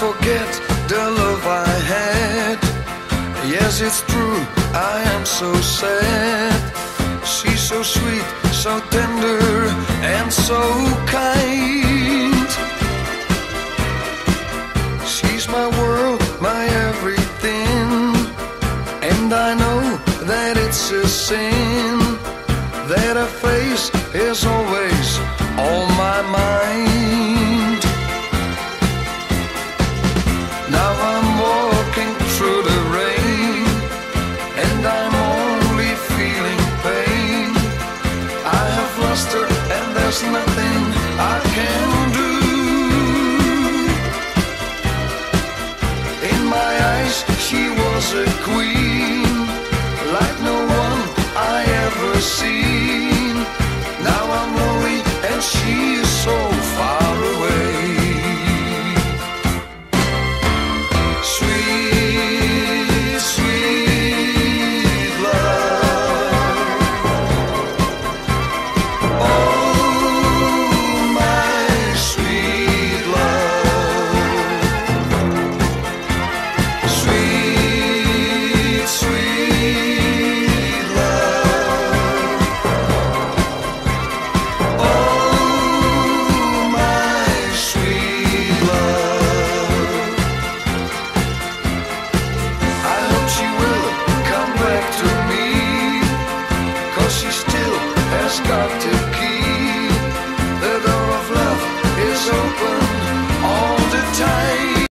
forget the love I had. Yes, it's true, I am so sad. She's so sweet, so tender, and so kind. She's my world, my everything. And I know that it's a sin, that her face is always on my mind. Now I'm walking through the rain, and I'm only feeling pain. I have lost her, and there's nothing I can do. In my eyes, she was a queen.